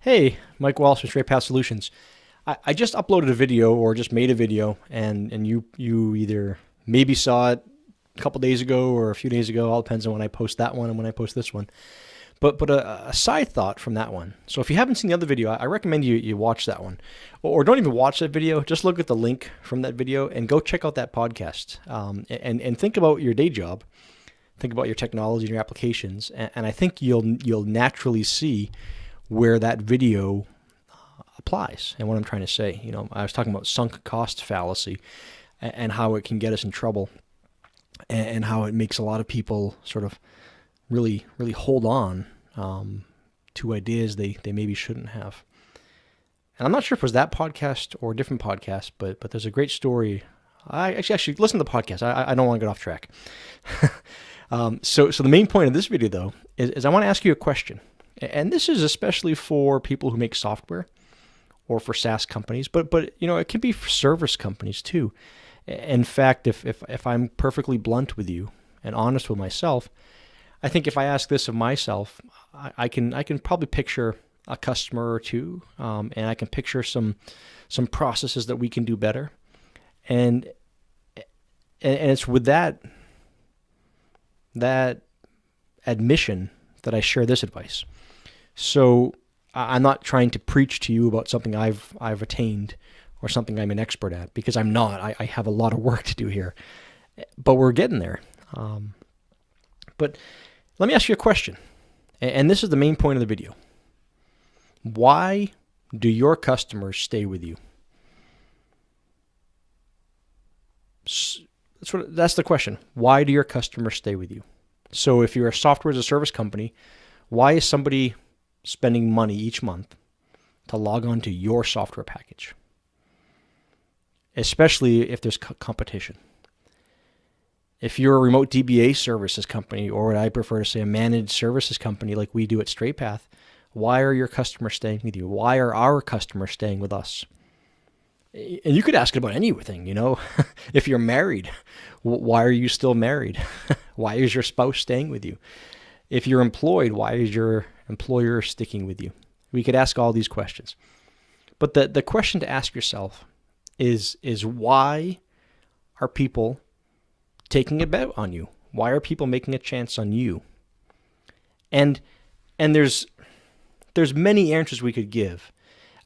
Hey, Mike Wallace from Straight Path Solutions. I just uploaded a video or just made a video, and you either maybe saw it a couple days ago or a few days ago. All depends on when I post that one and when I post this one. But a side thought from that one. So if you haven't seen the other video, I recommend you watch that one, or don't even watch that video. Just look at the link from that video and go check out that podcast. And think about your day job. Think about your technology and your applications, and I think you'll naturally see where that video applies and what I'm trying to say. I was talking about sunk cost fallacy and how it can get us in trouble, and how it makes a lot of people sort of really hold on to ideas they maybe shouldn't have. And I'm not sure if it was that podcast or a different podcast, but there's a great story. I actually listen to the podcast. I don't want to get off track. So the main point of this video, though, is I want to ask you a question. And this is especially for people who make software or for SaaS companies, but it can be for service companies too. In fact, if I'm perfectly blunt with you and honest with myself, I think if I ask this of myself, I can probably picture a customer or two, and I can picture some processes that we can do better, and it's with that admission that I share this advice. So I'm not trying to preach to you about something I've attained or something I'm an expert at, because I'm not. I have a lot of work to do here, but we're getting there. But let me ask you a question, and this is the main point of the video. Why do your customers stay with you? That's the question. Why do your customers stay with you? So if you're a software as a service company, why is somebody spending money each month to log on to your software package? Especially if there's competition. If you're a remote DBA services company, or what I prefer to say, a managed services company like we do at Straight Path, why are your customers staying with you? Why are our customers staying with us? And you could ask it about anything, If you're married, why are you still married? Why is your spouse staying with you? If you're employed, why is your employer sticking with you? We could ask all these questions. But the question to ask yourself is why are people taking a bet on you? Why are people making a chance on you? And there's many answers we could give.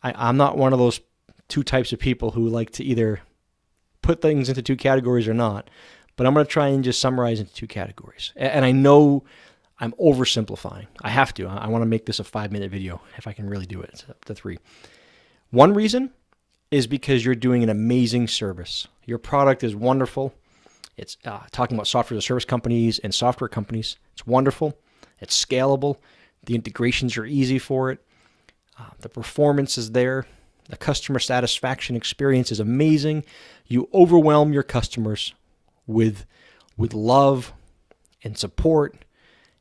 I'm not one of those two types of people who like to either put things into two categories or not, but I'm going to try and just summarize into two categories. And I know I'm oversimplifying. I have to. I want to make this a 5-minute video if I can really do it. It's up to 3. One reason is because you're doing an amazing service. Your product is wonderful. It's talking about software as a service companies and software companies. It's wonderful. It's scalable. The integrations are easy for it. The performance is there. The customer satisfaction experience is amazing. You overwhelm your customers with love and support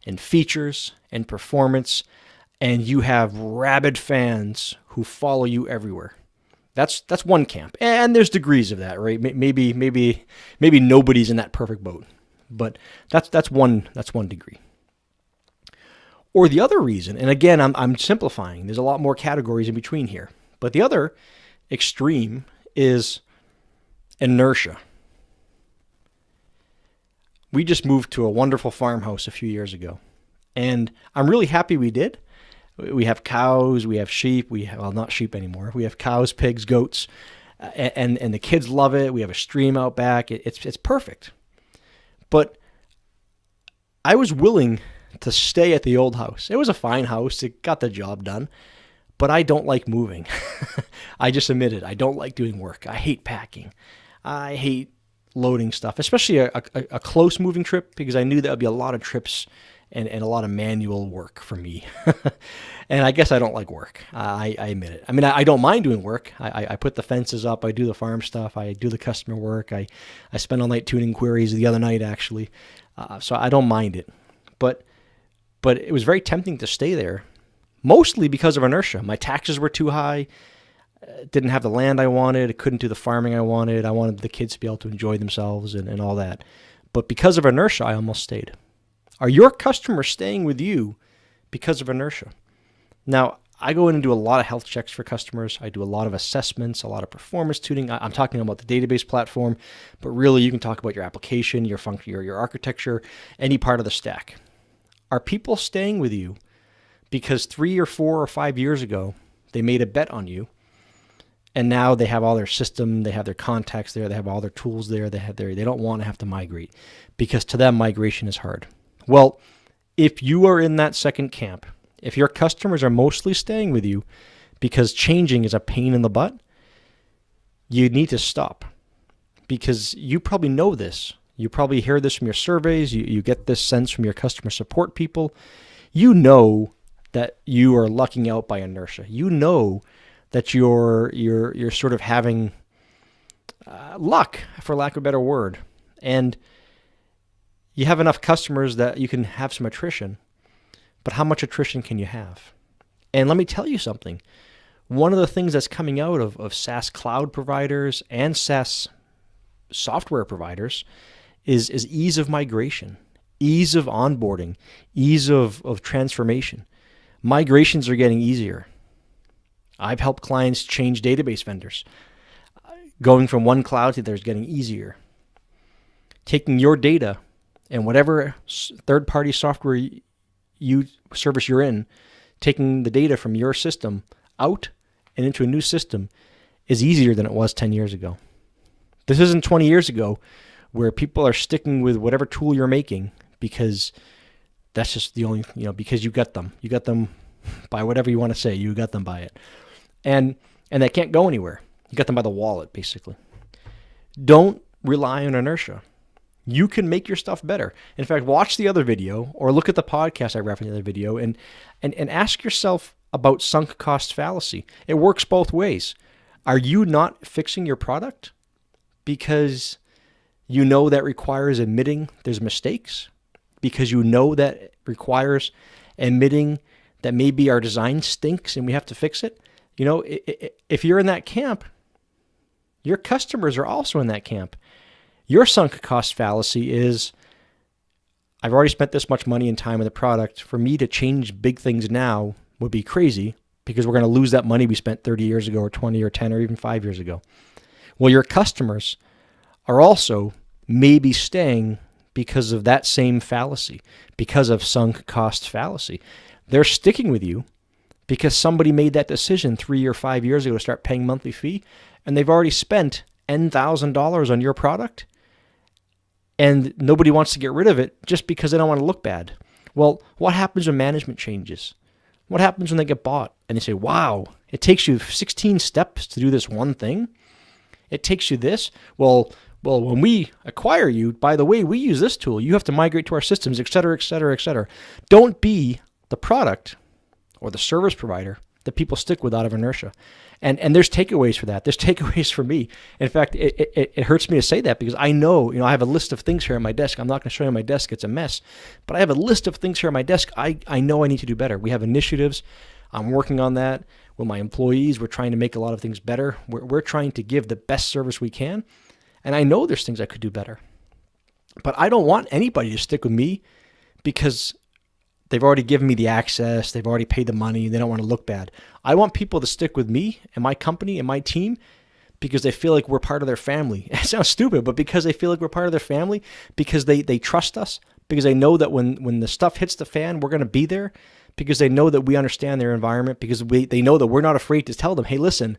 and features and performance, and you have rabid fans who follow you everywhere. That's one camp, and there's degrees of that, right? Maybe nobody's in that perfect boat, but that's one degree. Or the other reason, and again, I'm simplifying. There's a lot more categories in between here. But the other extreme is inertia. We just moved to a wonderful farmhouse a few years ago, and I'm really happy we did. We have cows, we have sheep, not sheep anymore. We have cows, pigs, goats, and the kids love it. We have a stream out back. It's perfect. But I was willing to stay at the old house. It was a fine house. It got the job done. But I don't like moving. I just admit it. I don't like doing work. I hate packing. I hate loading stuff, especially a close moving trip, because I knew that would be a lot of trips and a lot of manual work for me. And I guess I don't like work. I admit it. I mean, I don't mind doing work. I put the fences up. I do the farm stuff. I do the customer work. I spent all night tuning queries the other night, actually. So I don't mind it. But it was very tempting to stay there. Mostly because of inertia. My taxes were too high, didn't have the land I wanted, I couldn't do the farming I wanted the kids to be able to enjoy themselves and all that. But because of inertia, I almost stayed. Are your customers staying with you because of inertia? Now, I go in and do a lot of health checks for customers. I do a lot of assessments, a lot of performance tuning. I'm talking about the database platform, but really you can talk about your application, your function, your architecture, any part of the stack. Are people staying with you because 3 or 4 or 5 years ago they made a bet on you, and now they have all their system, they have their contacts there, they have all their tools there, they don't want to have to migrate because to them migration is hard? Well, if you are in that second camp, if your customers are mostly staying with you because changing is a pain in the butt, you need to stop, because you probably know this. You probably hear this from your surveys. You get this sense from your customer support people. You know that you are lucking out by inertia. You know that you're sort of having luck, for lack of a better word, and you have enough customers that you can have some attrition. But how much attrition can you have? And let me tell you something. One of the things that's coming out of SaaS cloud providers and SaaS software providers is ease of migration, ease of onboarding, ease of transformation. Migrations are getting easier. I've helped clients change database vendors. Going from one cloud to the other is getting easier. Taking your data and whatever third-party software service you're in, taking the data from your system out and into a new system is easier than it was 10 years ago. This isn't 20 years ago where people are sticking with whatever tool you're making because that's just the only, because you got them. You got them by whatever you want to say. You got them by it. And they can't go anywhere. You got them by the wallet, basically. Don't rely on inertia. You can make your stuff better. In fact, watch the other video or look at the podcast I referenced in the other video and ask yourself about sunk cost fallacy. It works both ways. Are you not fixing your product because you know that requires admitting there's mistakes? Because you know that requires admitting that maybe our design stinks and we have to fix it? If you're in that camp, your customers are also in that camp. Your sunk cost fallacy is, I've already spent this much money and time in the product. For me to change big things now would be crazy because we're going to lose that money we spent 30 years ago or 20 or 10 or even 5 years ago. Well, your customers are also maybe staying because of that same fallacy, because of sunk cost fallacy. They're sticking with you because somebody made that decision 3 or 5 years ago to start paying monthly fee, and they've already spent $N,000 on your product, and nobody wants to get rid of it just because they don't want to look bad. Well, what happens when management changes? What happens when they get bought and they say, wow, it takes you 16 steps to do this one thing? It takes you this? Well, when we acquire you, by the way, we use this tool. You have to migrate to our systems, et cetera, et cetera, et cetera. Don't be the product or the service provider that people stick with out of inertia. And there's takeaways for that. There's takeaways for me. In fact, it hurts me to say that because I know, I have a list of things here on my desk. I'm not going to show you my desk. It's a mess. But I have a list of things here on my desk. I know I need to do better. We have initiatives. I'm working on that with my employees. We're trying to make a lot of things better. We're trying to give the best service we can. And I know there's things I could do better. But I don't want anybody to stick with me because they've already given me the access. They've already paid the money. They don't want to look bad. I want people to stick with me and my company and my team because they feel like we're part of their family. It sounds stupid, but because they feel like we're part of their family, because they trust us, because they know that when the stuff hits the fan, we're going to be there, because they know that we understand their environment, because they know that we're not afraid to tell them, hey, listen,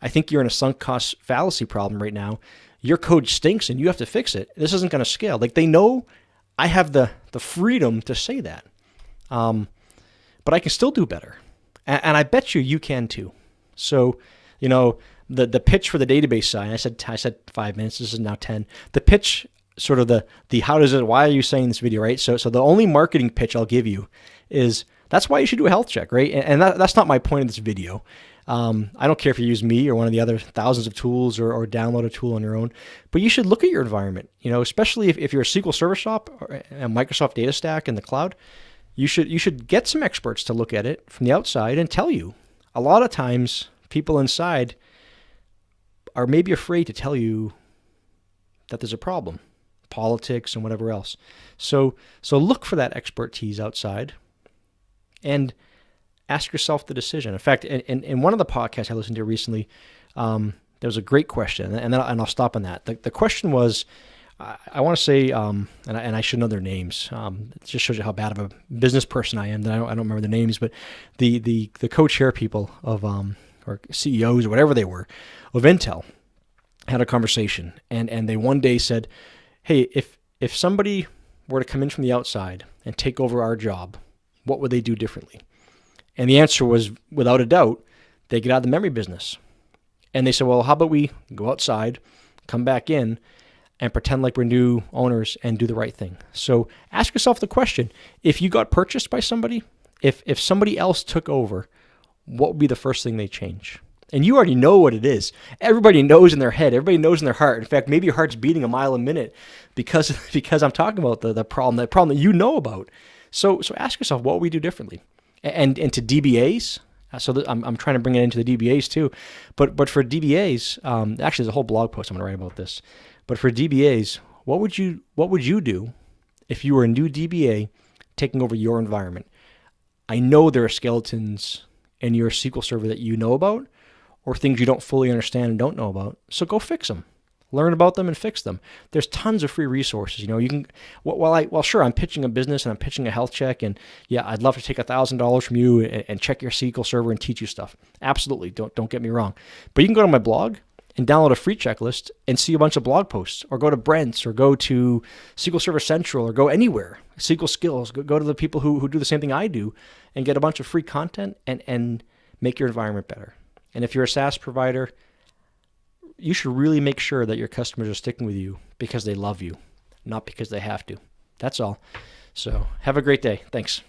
I think you're in a sunk cost fallacy problem right now. Your code stinks and you have to fix it. This isn't going to scale. Like, they know I have the freedom to say that. But I can still do better. And I bet you can too. So, the pitch for the database side, I said 5 minutes, this is now 10. The pitch, sort of the why are you saying this video, right? So the only marketing pitch I'll give you is that's why you should do a health check, right? And that's not my point of this video. I don't care if you use me or one of the other thousands of tools or download a tool on your own, but you should look at your environment, especially if you're a SQL Server Shop or a Microsoft Data Stack in the cloud. You should get some experts to look at it from the outside and tell you. A lot of times, people inside are maybe afraid to tell you that there's a problem, politics and whatever else. So look for that expertise outside, and ask yourself the decision. In fact, in one of the podcasts I listened to recently, there was a great question, and I'll stop on that. The question was, I want to say, and I should know their names. It just shows you how bad of a business person I am that I don't remember the names, but the co-chair people of or CEOs or whatever they were of Intel had a conversation, and they one day said, "Hey, if somebody were to come in from the outside and take over our job, what would they do differently?" And the answer was, without a doubt, they get out of the memory business. And they said, well, how about we go outside, come back in, and pretend like we're new owners and do the right thing? So ask yourself the question, if you got purchased by somebody, if somebody else took over, what would be the first thing they change? And you already know what it is. Everybody knows in their head. Everybody knows in their heart. In fact, maybe your heart's beating a mile a minute because I'm talking about the problem that you know about. So ask yourself, what would we do differently? And to DBAs, so I'm trying to bring it into the DBAs too, but for DBAs, actually there's a whole blog post I'm going to write about this. But for DBAs, what would you do if you were a new DBA taking over your environment? I know there are skeletons in your SQL Server that you know about, or things you don't fully understand and don't know about. So go fix them. Learn about them and fix them. There's tons of free resources. You can, sure, I'm pitching a business and I'm pitching a health check, and yeah, I'd love to take $1,000 from you and check your SQL Server and teach you stuff. Absolutely, don't get me wrong. But you can go to my blog and download a free checklist and see a bunch of blog posts, or go to Brent's, or go to SQL Server Central, or go anywhere. SQL Skills, go to the people who do the same thing I do, and get a bunch of free content and make your environment better. And if you're a SaaS provider, you should really make sure that your customers are sticking with you because they love you, not because they have to. That's all. So have a great day. Thanks.